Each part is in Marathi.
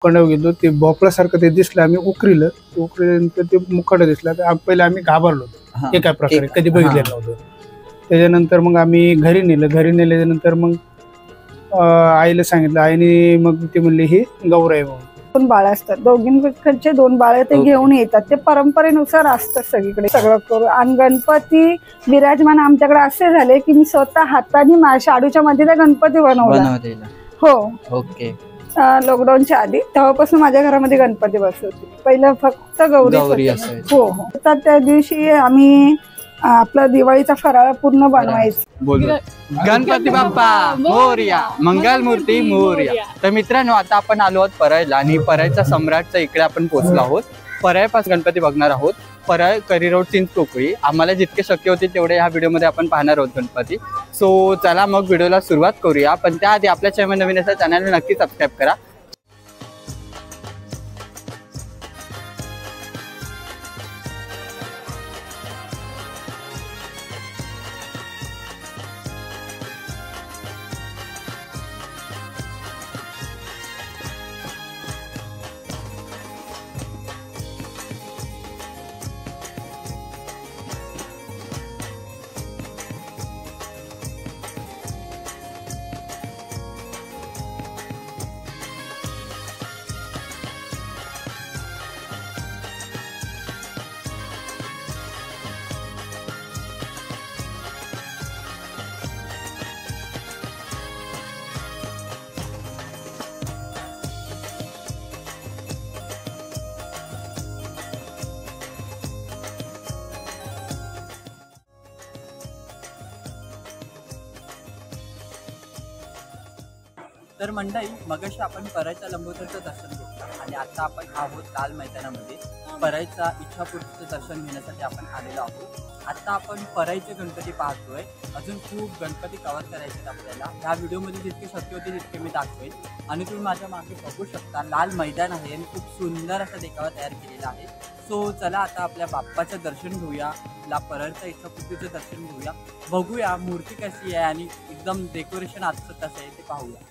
भूखंडावर गेलो, ते भोपळ्यासारखं ते दिसलं, आम्ही उकरील्यानंतर ते मुखंड दिसला, तर पहिले आम्ही घाबरलो एका प्रकारे, कधी बघितलेलं नव्हतं. त्याच्यानंतर मग आम्ही घरी नेल्यानंतर मग आईला सांगितलं, आईने मग ते म्हणले हे गौराई म्हणून. 2 बाळ असतात, दोघींकडचे 2 बाळ ते घेऊन येतात, ते परंपरेनुसार असतं सगळीकडे सगळं करू. आणि गणपती विराजमान आमच्याकडे असे झाले की मी स्वतः हाताने शाडूच्या मध्ये गणपती बनवला. हो, ओके. लॉकडाऊनच्या आधी तेव्हापासून माझ्या घरामध्ये गणपती बसवते. पहिलं फक्त गौरी. हो हो. तर त्या दिवशी आम्ही आपला दिवाळीचा फराळ पूर्ण बनवायचा. गणपती बाप्पा मोरया, मंगल मूर्ती मोरया. तर मित्रांनो, आता आपण आलो आहोत परळला आणि परळच्या सम्राटच्या इकडे आपण पोहोचलो आहोत. परळपासून गणपती बघणार आहोत. परळ करी रोड चिंचपोकळी. आम्हाला जितके शक्य होते तेवढे ह्या व्हिडिओमध्ये आपण पाहणार आहोत गणपती. सो चला मग व्हिडिओला सुरुवात करूया. पण त्याआधी आपल्या चॅनल नवीन असेल चॅनलला नक्की सबस्क्राईब करा. तर मंडळी, मगाशी आपण परळच्या लंबोदरचं दर्शन घेतलं आणि आता आपण आहोत लाल मैदानामध्ये परळच्या इच्छापूर्तीचं दर्शन घेण्यासाठी आपण आलेलो आहोत. आता आपण परळचे गणपती पाहतोय. अजून खूप गणपती कव्हर करायचे आहेत आपल्याला. ह्या व्हिडिओमध्ये जितके शक्य होते तितके मी दाखवेन. आणि तुम्ही माझ्या मागे बघू शकता, लाल मैदान आहे आणि खूप सुंदर असा देखावा तयार केलेला आहे. सो चला आता आपल्या बाप्पाचं दर्शन घेऊया, परळच्या इच्छापूर्तीचं दर्शन घेऊया, बघूया मूर्ती कशी आहे आणि एकदम डेकोरेशन आजचं कसं आहे ते पाहूया.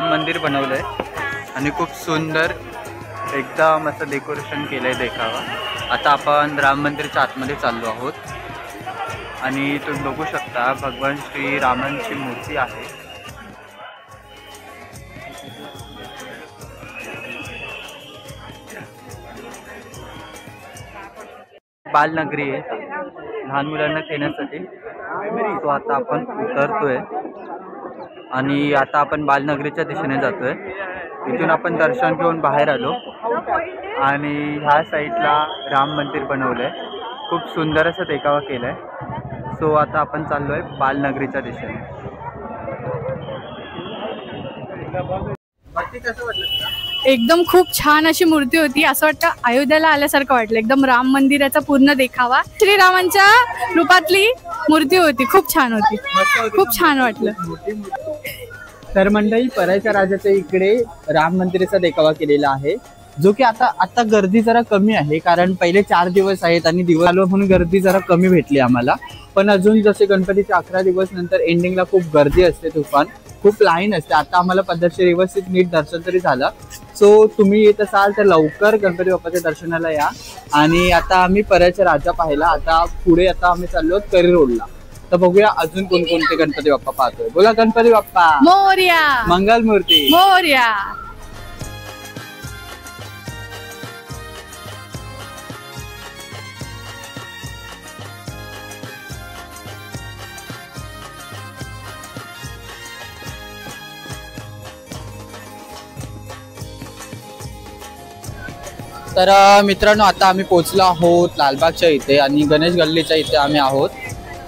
मंदिर बनवलंय आणि खूप सुंदर एकदम असं डेकोरेशन केलंय देखावा. आता आपण राम मंदिरच्या आतमध्ये चाललो आहोत आणि तुम्ही बघू शकता भगवान श्री रामांची मूर्ती आहे. बालनगरी आहे लहान मुलांना खेळण्यासाठी. तो आता आपण उतरतोय आणि आता आपण बालनगरीच्या दिशेने जातोय. इथून आपण दर्शन घेऊन बाहेर आलो आणि ह्या साईडला राम मंदिर बनवलंय. खूप सुंदर असं देखावा केलाय. सो आता आपण चाललोय बालनगरीच्या दिशेने. कसं वाटलं? एकदम खूप छान अशी मूर्ती होती. असं वाटतं अयोध्याला आल्यासारखं वाटलं. एकदम राम मंदिराचा पूर्ण देखावा श्रीरामांच्या रूपातली मूर्ती होती. खूप छान होती, खूप छान वाटलं. तर मंडळी, परळच्या राजाच्या इकडे राम मंदिराचा देखावा केलेला आहे, जो की आता गर्दी जरा कमी आहे, कारण पहिले 4 दिवस आहेत आणि दिवस आलो म्हणून गर्दी जरा कमी भेटली आम्हाला. पण अजून जसे गणपतीचे 11 दिवस नंतर एंडिंगला खूप गर्दी असते, तुफान खूप लाईन असते. आता आम्हाला पद्धतशीर व्यवस्थित नीट दर्शन तरी झालं. सो तुम्ही येत असाल तर लवकर गणपती बाप्पाच्या दर्शनाला या. आणि आता आम्ही परळच्या राजा पाहिला. आता पुढे आम्ही चाललो करी रोडला. तर बघूया अजून कोणकोणते गणपती बाप्पा पाहतोय. बोला गणपती बाप्पा मोरया, मंगल मूर्ती मोरया. तर मित्रांनो, आता आम्ही पोहोचलो आहोत लालबागच्या इथे आणि गणेश गल्लीच्या इथे आम्ही आहोत.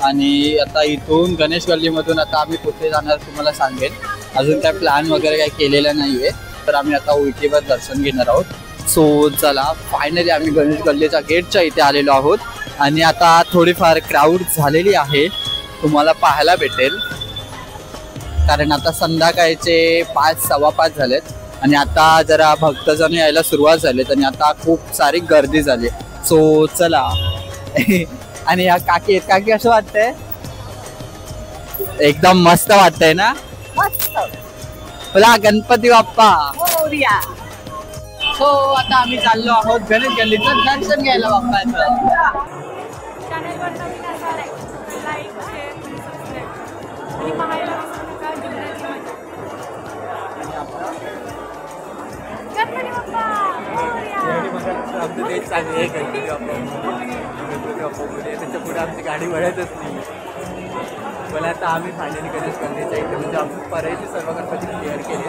आणि आता इथून गणेश गल्लीमधून आता आम्ही कुठे जाणार तुम्हाला सांगेन. अजून काय प्लॅन वगैरे काही केलेला नाहीये. तर आम्ही आता उलटीवर दर्शन घेणार आहोत. सो चला, फायनली आम्ही गणेश गल्लीच्या गेटच्या इथे आलेलो आहोत. आणि आता थोडीफार क्राऊड झालेली आहे, तुम्हाला पाहायला भेटेल. कारण आता संध्याकाळचे 5:15 झालेत आणि आता जरा भक्तजन यायला सुरुवात झालीत आणि आता खूप सारी गर्दी झाली. सो चला. आणि या काकी असं वाटतंय, एकदम मस्त वाटतंय ना. बोला गणपती बाप्पा. हो, आता आम्ही चाललो आहोत गणेश गल्लीचं दर्शन घ्यायला बाप्पाचं. त्याच्या पुढे आमची गाडी वळतच नाही. पण आता आम्ही फायनली गणेश गल्लीच्या इथे म्हणजे आम्ही पर्यायचे सर्व गणपती क्लिअर केले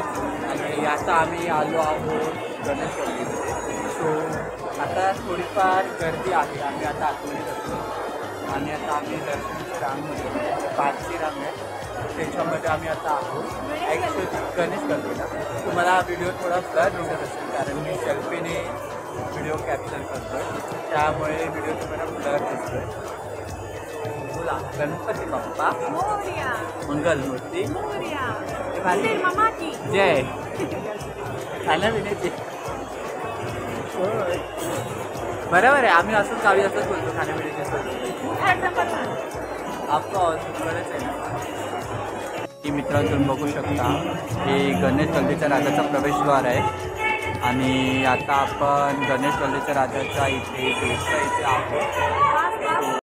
आणि आता आम्ही आलो आहोत गणेश गल्लीमध्ये. सो आता थोडीफार गर्दी आहे. आम्ही आता आतमध्ये जातो आणि आता आम्ही दर्शनची रांगमध्ये 5ची रांग आहे त्याच्यामध्ये आम्ही आता आहोत. ॲक्च्युली गणेश गल्लीला तुम्हाला हा व्हिडिओ थोडा ब्लर दिसत असेल कारण मी सेल्फीने व्हिडिओ कॅप्चर करतो आहे, त्यामुळे व्हिडिओ तुम्हाला ब्लर दिसतोय. बोला गणपती बाप्पा मंगलमूर्ती जय. खाण्या पिण्याची बरोबर आहे. आम्ही असंच गावी असंच बोलतो खाण्यापिण्याची बरंच आहे ना. की मित्रांनो, तुम्ही बघू शकता हे गणेश गल्लीच्या राजाचा प्रवेशद्वार आहे. आणि आता आपण गणेश गल्लीच्या राजाच्या इथे गेटच्या इथे आहोत.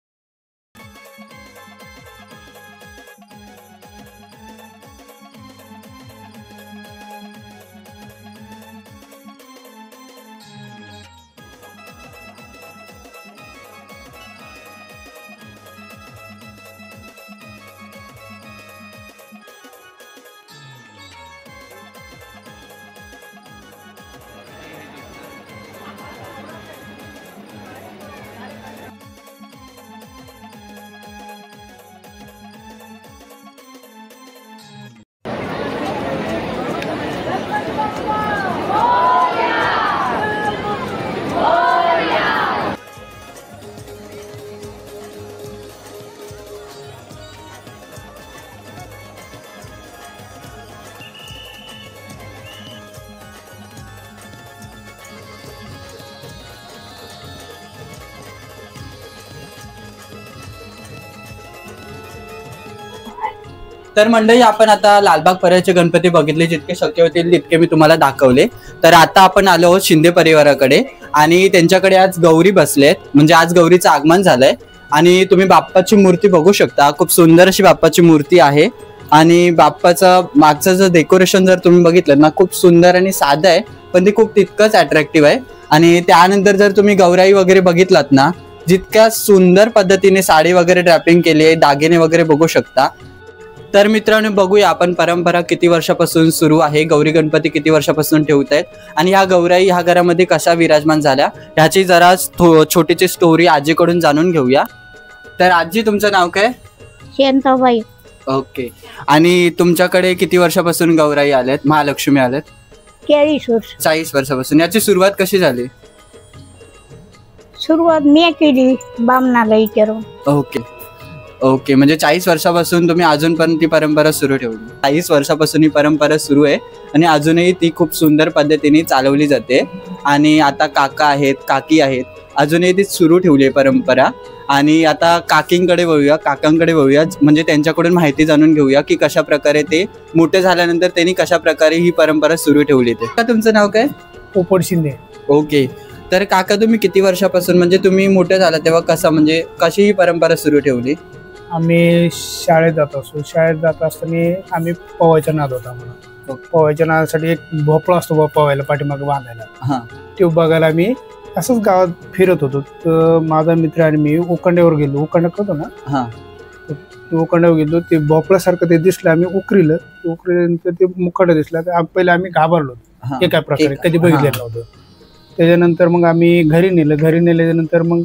तर मंडळी, आपण आता लालबाग पर्यायचे गणपती बघितले, जितके शक्य होतील तितके मी तुम्हाला दाखवले. तर आता आपण आलो आहोत शिंदे परिवाराकडे आणि त्यांच्याकडे आज गौरी बसलेत, म्हणजे आज गौरीचं आगमन झालंय. आणि तुम्ही बाप्पाची मूर्ती बघू शकता, खूप सुंदर अशी बाप्पाची मूर्ती आहे. आणि बाप्पाचं मागचं जर डेकोरेशन जर तुम्ही बघितलं ना, खूप सुंदर आणि साधं आहे, पण ते खूप तितकंच अट्रॅक्टिव्ह आहे. आणि त्यानंतर जर तुम्ही गौराई वगैरे बघितलात ना, जितक्या सुंदर पद्धतीने साडी वगैरे ड्रॅपिंग केली आहे, दागिने वगैरे बघू शकता. तर मित्रांनो, बघूया आपण परंपरा किती वर्षापासून सुरू आहे, गौरी गणपती किती वर्षापासून ठेवत आहेत आणि ह्या गौराई ह्या घरामध्ये कशा विराजमान झाल्या ह्याची जरा छोटीची स्टोरी आजीकडून जाणून घेऊया. तर आजी, तुमचं नाव काय? शांताबाई. ओके. आणि तुमच्याकडे किती वर्षापासून गौराई आल्यात, महालक्ष्मी आल्यात? 40 वर्ष. 40 वर्षापासून. याची सुरुवात कशी झाली? सुरुवात मी केली बामणाला विचारून. Okay okay. म्हणजे 40 वर्षापासून तुम्ही अजून पण ती परंपरा सुरू ठेवली. 40 वर्षापासून ही परंपरा सुरू आहे आणि अजूनही ती खूप सुंदर पद्धतीने चालवली जाते. आणि आता काका आहेत, काकी आहेत, अजूनही ती सुरू ठेवली आहे परंपरा. आणि आता काकांकडे वळूया, म्हणजे त्यांच्याकडून माहिती जाणून घेऊया की कशा प्रकारे ते मोठे झाल्यानंतर त्यांनी कशा प्रकारे ही परंपरा सुरू ठेवली. ते तुमचं नाव काय? पोपट शिंदे. ओके. तर काका, तुम्ही किती वर्षापासून, म्हणजे तुम्ही मोठे झाला तेव्हा कशी ही परंपरा सुरू ठेवली? आम्ही शाळेत जात असतो. शाळेत जात असताना आम्ही पवायचा नाद होता म्हणून. पवायच्या नादासाठी एक भोपळा असतो पवायला पाठीमागे बांधायला, ते बघायला आम्ही असंच गावात फिरत होतो. तर माझा मित्र आणि मी उकंड्यावर गेलो. उकंडा करतो ना, उकंड्यावर गेलो. ते भोपळ्यासारखं ते दिसलं. आम्ही उकरील्यानंतर ते मुकाडं दिसलं. पहिले आम्ही घाबरलो, हे काय प्रकारे कधी बघितलेलं नव्हतं. त्याच्यानंतर मग आम्ही घरी नेल्यानंतर मग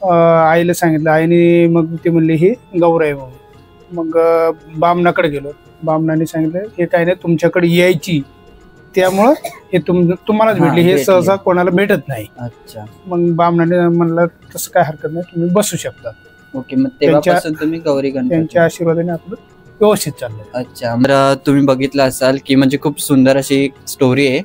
आईला सांगितलं. आईने मग ती म्हणली ही गौराई म्हणून. मग बामणाकडे गेलो. बामणाने सांगितलं हे काय नाही, तुमच्याकडे यायची त्यामुळं हे तुम्हालाच भेटली, हे सहसा कोणाला भेटत नाही. अच्छा. मग बामणाने म्हणलं तसं काय हरकत नाही, तुम्ही बसू शकता. ओके. मग तेव्हापासून तुम्ही गौरी गणपती त्यांच्या आशीर्वादाने आपलं व्यवस्थित चाललं. अच्छा. तर तुम्ही बघितलं असाल की म्हणजे खूप सुंदर अशी स्टोरी आहे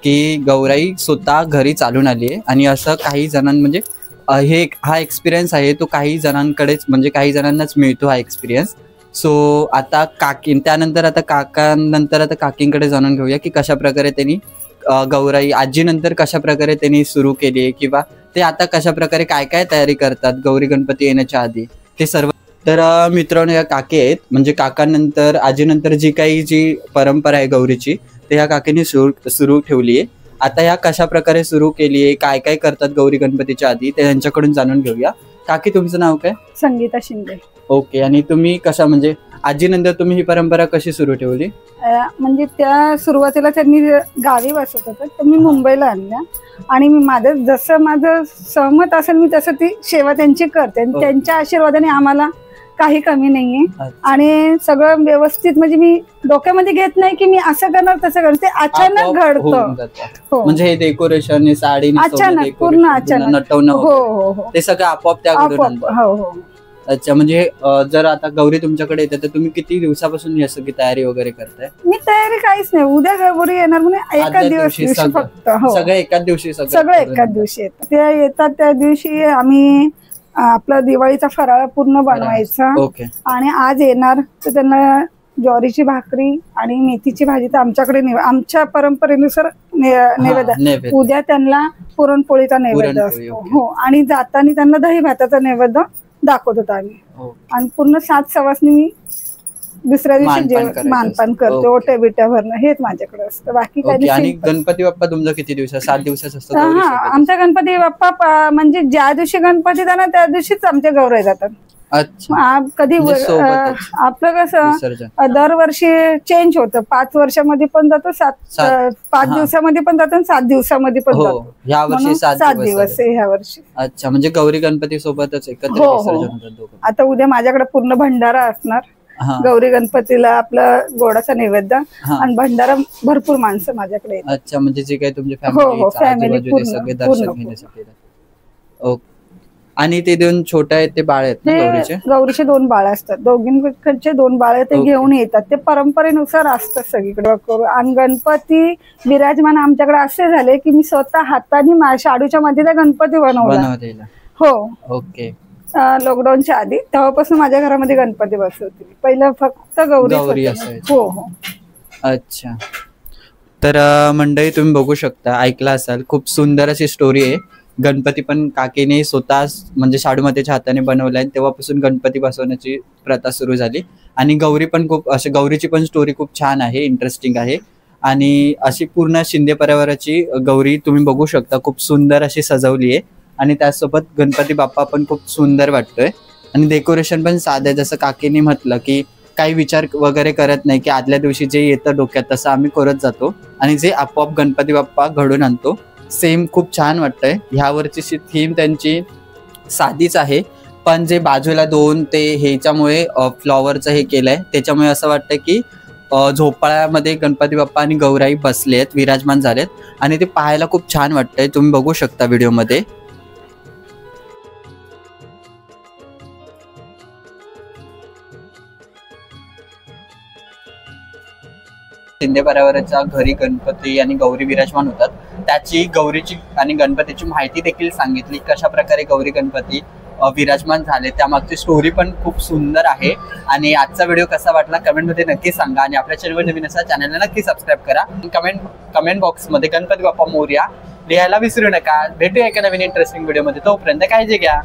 की गौराई स्वतः घरी चालून आली आहे. आणि असं काही जणांना म्हणजे हा एक्सपिरियन्स आहे तो काही जणांकडेच म्हणजे काही जणांनाच मिळतो हा एक्सपिरियन्स. सो आता त्यानंतर आता काकींकडे जाणून घेऊया की कशा प्रकारे त्यांनी गौराई आजीनंतर कशा प्रकारे त्यांनी सुरू केली आहे किंवा ते आता कशा प्रकारे काय काय तयारी करतात गौरी गणपती येण्याच्या आधी ते सर्व. तर मित्रांनो, या काकी आहेत म्हणजे काकांनंतर आजीनंतर जी परंपरा आहे गौरीची ते ह्या काकीने सुरू ठेवली आहे. आता ह्या कशा प्रकारे सुरू केली आहे, काय काय करतात गौरी गणपतीच्या आधी ते त्यांच्याकडून जाणून घेऊया. काकी, तुमचं नाव काय? संगीता शिंदे. ओके. आणि तुम्ही कशा म्हणजे आजीनंतर तुम्ही ही परंपरा कशी सुरू ठेवली? म्हणजे त्या सुरुवातीला त्यांनी गावी बसत होतं तर मी मुंबईला आणल्या आणि मी माझं सहमत असेल मी तसं ती सेवा त्यांची करते आणि त्यांच्या आशीर्वादाने आम्हाला काही कमी नाहीये. आणि सगळं व्यवस्थित म्हणजे मी डोक्यामध्ये घेत नाही की मी असं करणार तसं करणार, ते अचानक घडतं. म्हणजे हे डेकोरेशन, साडी अचानक, पूर्ण अचानक नटवणं हो ते सगळं आपोआप त्याकडून. हो. अच्छा. म्हणजे जर आता गौरी तुमच्याकडे येते तर तुम्ही किती दिवसापासून ही सगळी तयारी वगैरे करताय? मी तयारी काहीच नाही, उद्या गौरी येणार म्हणून एकाच दिवशी फक्त. सगळं एकाच दिवशी सगळं एकाच दिवशी येतात. ते येतात त्या दिवशी आम्ही आपला दिवाळीचा फराळ पूर्ण बनवायचा. आणि आज येणार तर त्यांना ज्वारीची भाकरी आणि मेथीची भाजी तर आमच्याकडे आमच्या परंपरेनुसार नैवेद्य. उद्या त्यांना पुरणपोळीचा नैवेद्य असतो. हो. आणि जाताना त्यांना दही भाताचा नैवेद्य दाखवत होता आम्ही. आणि पूर्ण 7 सवासनी मी दुसऱ्या दिवशी मानपान करतो, ओट्या बिट्या भरणं हेच माझ्याकडे असतं, बाकी काही. आणि गणपती बाप्पा तुमचा किती दिवस? 7 दिवसाचा असतो? हा, आमचा गणपती बाप्पा म्हणजे ज्या दिवशी गणपती जाणार त्या दिवशीच आमच्या गौराई जातात. कधी आपलं कसं दरवर्षी चेंज होतं, 5 वर्षामध्ये पण जातो, 5 दिवसामध्ये पण जातो, 7 दिवसामध्ये पण जातो. ह्या वर्षी 7 दिवस आहे ह्या वर्षी. अच्छा. म्हणजे गौरी गणपती सोबतच एकत्र विसर्जन होतात. आता उद्या माझ्याकडे पूर्ण भंडारा असणार. गौरी गणपतीला आपलं गोडाचा नैवेद्य आणि भंडारा, भरपूर माणसं माझ्याकडे. अच्छा. म्हणजे जे काही तुमचे फॅमिली सगळे दर्शन घेण्यासाठी. ओके. आणि ते 2 छोटे आहेत ते बाळ आहेत गौरीचे 2 बाळ असतात, दोघींकडचे 2 बाळ ते घेऊन येतात. ते परंपरेनुसार असतात सगळीकडे. आणि गणपती विराजमान आमच्याकडे असे झाले की मी स्वतः हाताने शाडूच्या मध्ये गणपती बनवला. हो. ओके. लॉकडाऊनच्या आधी तेव्हापासून माझ्या घरामध्ये गणपती बसवते. पहिलं फक्त गौरी. हो. अच्छा. तर मंडळी, तुम्ही बघू शकता, ऐकला असाल, खूप सुंदर अशी स्टोरी आहे. गणपती पण काकीने स्वतः म्हणजे शाडूमातेच्या हाताने बनवलाय, तेव्हापासून गणपती बसवण्याची प्रथा सुरू झाली. आणि गौरी पण खूप अशी, गौरीची पण स्टोरी खूप छान आहे, इंटरेस्टिंग आहे. आणि अशी पूर्ण शिंदे परिवाराची गौरी तुम्ही बघू शकता, खूप सुंदर अशी सजवली आहे. आणि त्यासोबत गणपती बाप्पा पण खूप सुंदर वाटतोय. आणि डेकोरेशन पण साधं आहे, जसं काकीने म्हटलं की काही विचार वगैरे करत नाही की आदल्या दिवशी जे येतं डोक्यात तसं आम्ही करत जातो आणि जे आपोआप गणपती बाप्पा घडून आणतो. सेम खूप छान वाटतंय. ह्या वर्षीची थीम त्यांची साधीच आहे, पण जे बाजूला 2 ते ह्याच्यामुळे फ्लॉवरचं हे केलंय, त्याच्यामुळे असं वाटतंय की झोपाळ्यामध्ये गणपती बाप्पा आणि गौराई बसले आहेत, विराजमान झालेत. आणि ते पाहायला खूप छान वाटतंय, तुम्ही बघू शकता व्हिडिओमध्ये. शिंदे परिवाराच्या घरी गणपती आणि गौरी विराजमान होतात, त्याची गौरीची आणि गणपतीची माहिती देखील सांगितली, कशा प्रकारे गौरी गणपती विराजमान झाले, त्यामागची स्टोरी पण खूप सुंदर आहे. आणि आजचा व्हिडिओ कसा वाटला कमेंटमध्ये नक्की सांगा. आणि आपल्या चॅनलवर नवीन असा चॅनलला नक्की सबस्क्राईब करा. कमेंट बॉक्समध्ये गणपती बाप्पा मोरया लिहायला विसरू नका. भेटूया एका नवीन इंटरेस्टिंग व्हिडिओमध्ये. तोपर्यंत काळजी घ्या.